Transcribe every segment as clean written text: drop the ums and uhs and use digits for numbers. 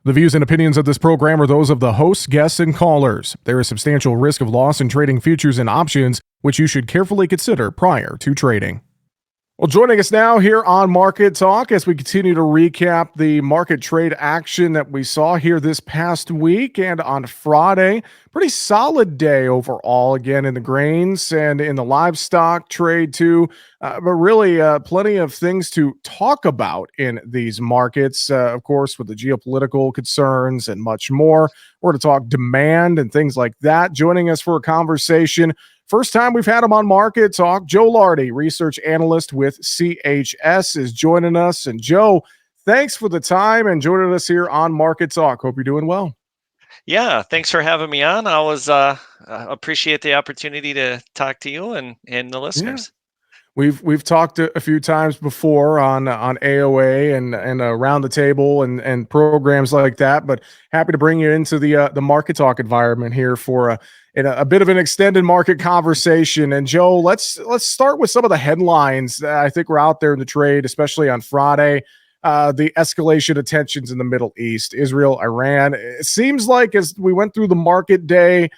The views and opinions of this program are those of the hosts, guests, and callers. There is substantial risk of loss in trading futures and options, which you should carefully consider prior to trading. Well, joining us now here on Market Talk as we continue to recap the market trade action that we saw here this past week and on Friday. Pretty solid day overall, again, in the grains and in the livestock trade too. But really, plenty of things to talk about in these markets, of course, with the geopolitical concerns and much more. We're to talk demand and things like that. Joining us for a conversation, first time we've had him on Market Talk, Joe Lardy, research analyst with CHS, is joining us. And Joe, thanks for the time and joining us here on Market Talk. Hope you're doing well. Yeah, thanks for having me on. I always appreciate the opportunity to talk to you and the Yeah. listeners. We've talked a few times before on AOA and around the table and programs like that, but happy to bring you into the Market Talk environment here for a bit of an extended market conversation. And Joe, let's start with some of the headlines that I think were out there in the trade, especially on Friday. The escalation of tensions in the Middle East, Israel, Iran. It seems like as we went through the market day,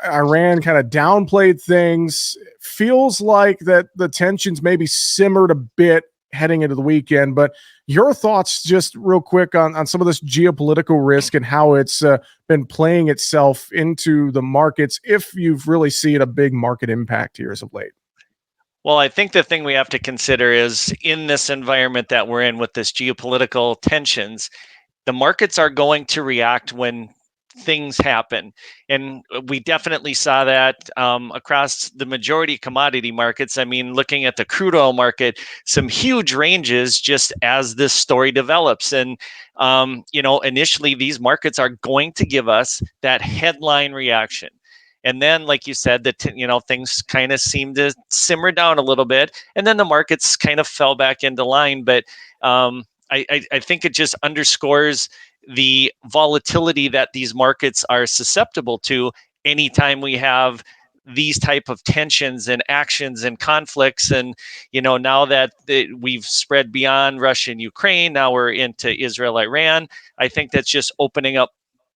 Iran kind of downplayed things. Feels like that the tensions maybe simmered a bit heading into the weekend. But your thoughts, just real quick, on some of this geopolitical risk and how it's been playing itself into the markets, if you've really seen a big market impact here as of late. Well, I think the thing we have to consider is in this environment that we're in with this geopolitical tensions, the markets are going to react when things happen. And we definitely saw that across the majority commodity markets. I mean, looking at the crude oil market, some huge ranges just as this story develops. And, initially these markets are going to give us that headline reaction. And then, like you said, that things kind of seemed to simmer down a little bit, and then the markets kind of fell back into line. But I think it just underscores the volatility that these markets are susceptible to anytime we have these type of tensions and actions and conflicts. And now that we've spread beyond Russia and Ukraine, now we're into Israel, Iran. I think that's just opening up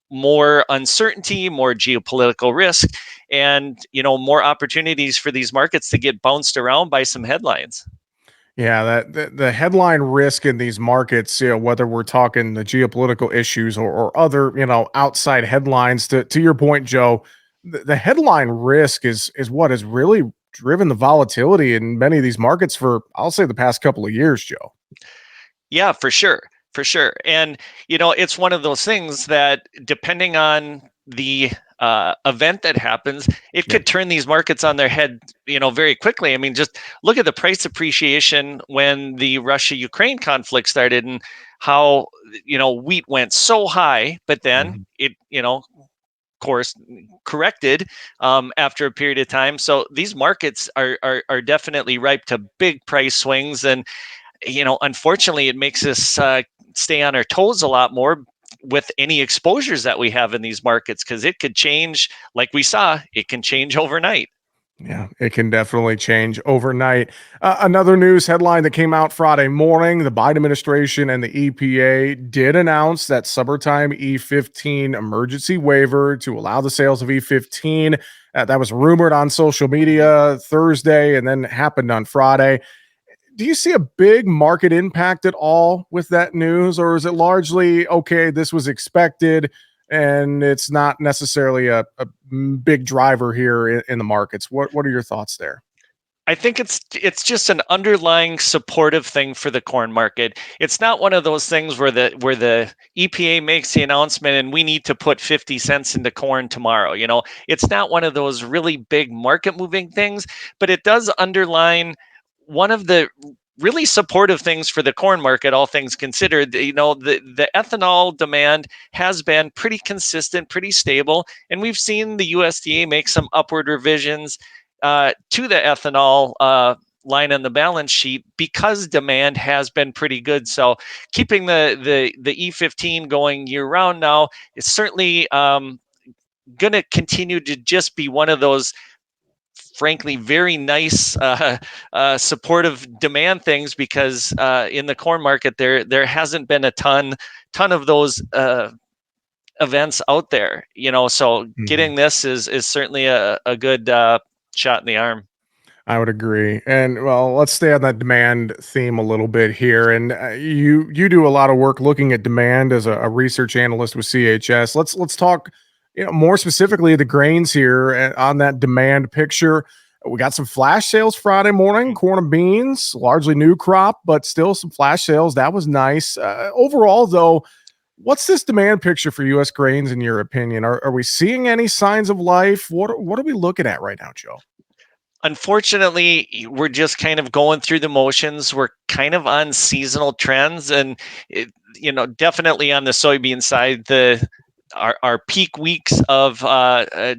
more uncertainty, more geopolitical risk, and more opportunities for these markets to get bounced around by some headlines. Yeah, the headline risk in these markets, whether we're talking the geopolitical issues or other, outside headlines, to your point, Joe, the headline risk is what has really driven the volatility in many of these markets for, I'll say, the past couple of years, Joe. Yeah, for sure. For sure. And, it's one of those things that depending on the event that happens, it Yep. could turn these markets on their head, very quickly. I mean, just look at the price appreciation when the Russia Ukraine conflict started and how, wheat went so high, but then Mhm. it, course corrected after a period of time. So these markets are definitely ripe to big price swings. And unfortunately, it makes us stay on our toes a lot more with any exposures that we have in these markets, because it could change, like we saw, it can change overnight. Yeah, it can definitely change overnight. Another news headline that came out Friday morning: the Biden administration and the EPA did announce that summertime E15 emergency waiver to allow the sales of E15. That was rumored on social media Thursday and then happened on Friday. Do you see a big market impact at all with that news, or is it largely okay? This was expected, and it's not necessarily a big driver here in the markets. What are your thoughts there? I think it's just an underlying supportive thing for the corn market. It's not one of those things where the EPA makes the announcement and we need to put 50 cents into corn tomorrow. It's not one of those really big market moving things, but it does underline one of the really supportive things for the corn market, all things considered. The ethanol demand has been pretty consistent, pretty stable, and we've seen the USDA make some upward revisions to the ethanol line on the balance sheet because demand has been pretty good. So keeping the E15 going year round now is certainly going to continue to just be one of those frankly very nice supportive demand things, because in the corn market there hasn't been a ton of those events out there, so Mhm. getting this is certainly a good shot in the arm. I would agree. And well, let's stay on that demand theme a little bit here. And you do a lot of work looking at demand as a research analyst with CHS. Let's talk, more specifically the grains here on that demand picture. We got some flash sales Friday morning, corn and beans, largely new crop, but still some flash sales. That was nice. Overall, though, what's this demand picture for U.S. grains in your opinion? Are we seeing any signs of life? What are we looking at right now, Joe? Unfortunately, we're just kind of going through the motions. We're kind of on seasonal trends, and definitely on the soybean side, our peak weeks of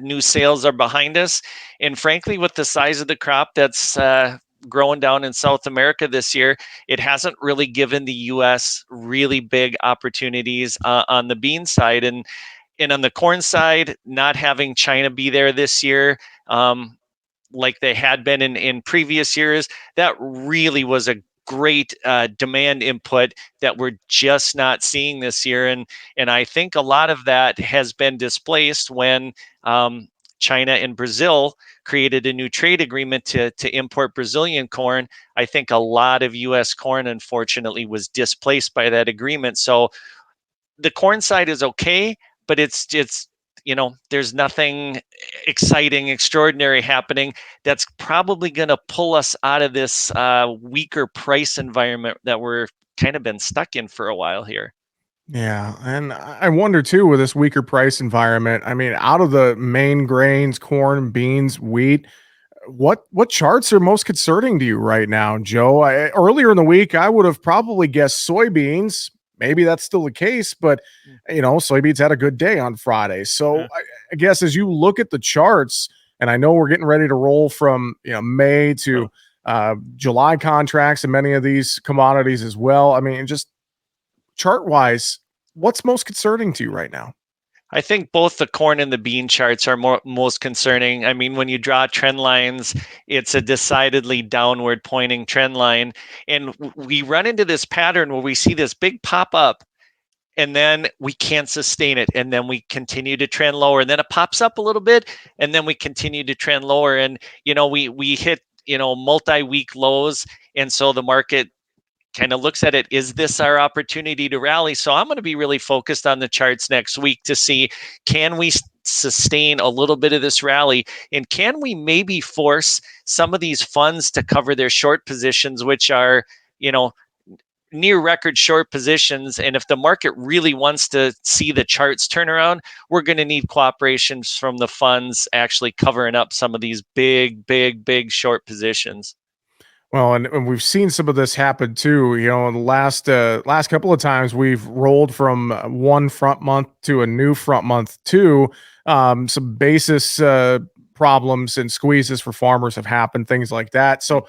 new sales are behind us. And frankly, with the size of the crop that's growing down in South America this year, it hasn't really given the U.S. really big opportunities on the bean side, and on the corn side, not having China be there this year. Like they had been in previous years. That really was a great demand input that we're just not seeing this year, and I think a lot of that has been displaced when China and Brazil created a new trade agreement to import Brazilian corn. I think a lot of U.S. corn, unfortunately, was displaced by that agreement. So the corn side is okay, but it's there's nothing exciting, extraordinary happening that's probably going to pull us out of this weaker price environment that we're kind of been stuck in for a while here. Yeah, and I wonder too with this weaker price environment. I mean, out of the main grains, corn, beans, wheat, what charts are most concerning to you right now, Joe? Earlier in the week, I would have probably guessed soybeans. Maybe that's still the case, but soybeans had a good day on Friday. So Yeah. I guess as you look at the charts, and I know we're getting ready to roll from May to July contracts and many of these commodities as well. I mean, just chart wise, what's most concerning to you right now? I think both the corn and the bean charts are most concerning. I mean, when you draw trend lines, it's a decidedly downward pointing trend line. And we run into this pattern where we see this big pop up, and then we can't sustain it, and then we continue to trend lower, and then it pops up a little bit, and then we continue to trend lower, and we hit multi-week lows, and so the market kind of looks at it, is this our opportunity to rally? So I'm going to be really focused on the charts next week to see, can we sustain a little bit of this rally, and can we maybe force some of these funds to cover their short positions, which are you know near record short positions. And if the market really wants to see the charts turn around, we're going to need cooperations from the funds actually covering up some of these big short positions. Well, and we've seen some of this happen too. In the last couple of times, we've rolled from one front month to a new front month too. Some basis problems and squeezes for farmers have happened, things like that. So,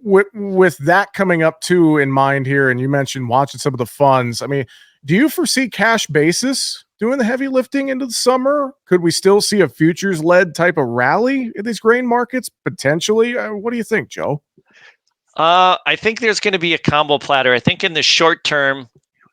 with that coming up too in mind here, and you mentioned watching some of the funds. I mean, do you foresee cash basis doing the heavy lifting into the summer? Could we still see a futures led type of rally in these grain markets potentially? What do you think, Joe? I think there's going to be a combo platter. I think in the short term,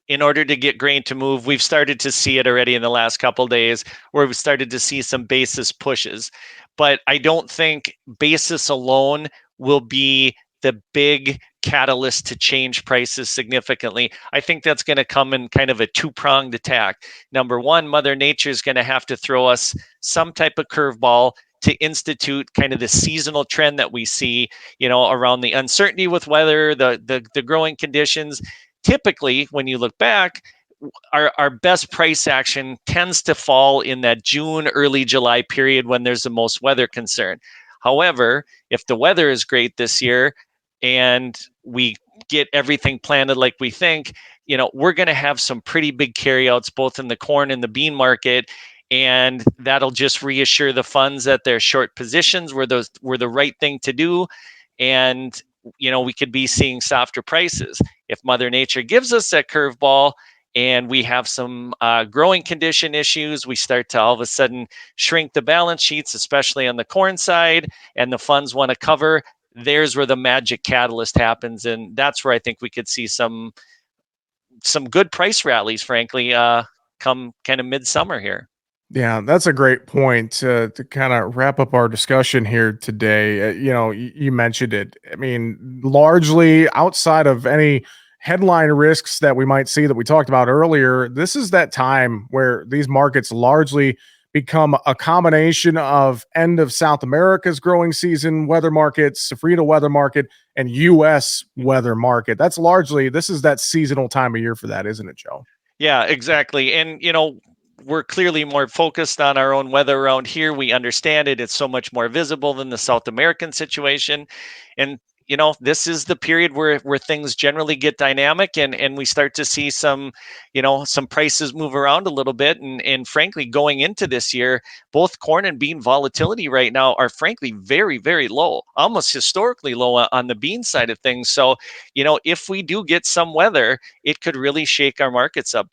in order to get grain to move, we've started to see it already in the last couple of days, where we've started to see some basis pushes. But I don't think basis alone will be the big catalyst to change prices significantly. I think that's going to come in kind of a two-pronged attack. Number one, Mother Nature is going to have to throw us some type of curveball to institute kind of the seasonal trend that we see, around the uncertainty with weather, the growing conditions. Typically, when you look back, our best price action tends to fall in that June, early July period when there's the most weather concern. However, if the weather is great this year and we get everything planted like we think, we're going to have some pretty big carryouts both in the corn and the bean market. And that'll just reassure the funds that their short positions were the right thing to do. And we could be seeing softer prices. If Mother Nature gives us that curveball and we have some growing condition issues, we start to all of a sudden shrink the balance sheets, especially on the corn side, and the funds want to cover. There's where the magic catalyst happens, and that's where I think we could see some good price rallies, frankly, come kind of midsummer here. Yeah, that's a great point to kind of wrap up our discussion here today. You mentioned it. I mean, largely outside of any headline risks that we might see that we talked about earlier, this is that time where these markets largely become a combination of end of South America's growing season weather market, Safrina weather market, and U.S. weather market. This is that seasonal time of year for that, isn't it, Joe? Yeah, exactly. And, we're clearly more focused on our own weather around here. We understand it. It's so much more visible than the South American situation. And, this is the period where things generally get dynamic, and we start to see some prices move around a little bit. And frankly, going into this year, both corn and bean volatility right now are frankly very, very low, almost historically low on the bean side of things. So, if we do get some weather, it could really shake our markets up.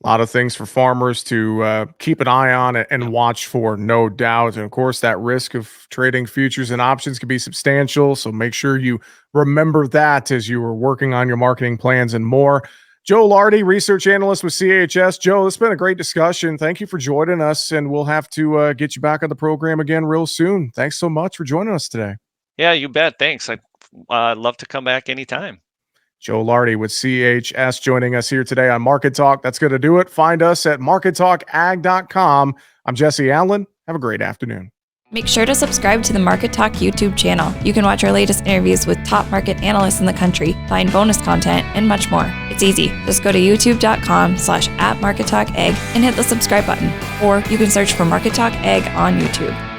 A lot of things for farmers to keep an eye on and Yep. watch for, no doubt. And of course, that risk of trading futures and options can be substantial. So make sure you remember that as you are working on your marketing plans and more. Joe Lardy, research analyst with CHS. Joe, it's been a great discussion. Thank you for joining us, and we'll have to get you back on the program again real soon. Thanks so much for joining us today. Yeah, you bet. Thanks. I'd love to come back anytime. Joe Lardy with CHS joining us here today on Market Talk. That's going to do it. Find us at markettalkag.com. I'm Jesse Allen. Have a great afternoon. Make sure to subscribe to the Market Talk YouTube channel. You can watch our latest interviews with top market analysts in the country, find bonus content, and much more. It's easy. Just go to youtube.com/@markettalkag and hit the subscribe button. Or you can search for Market Talk Ag on YouTube.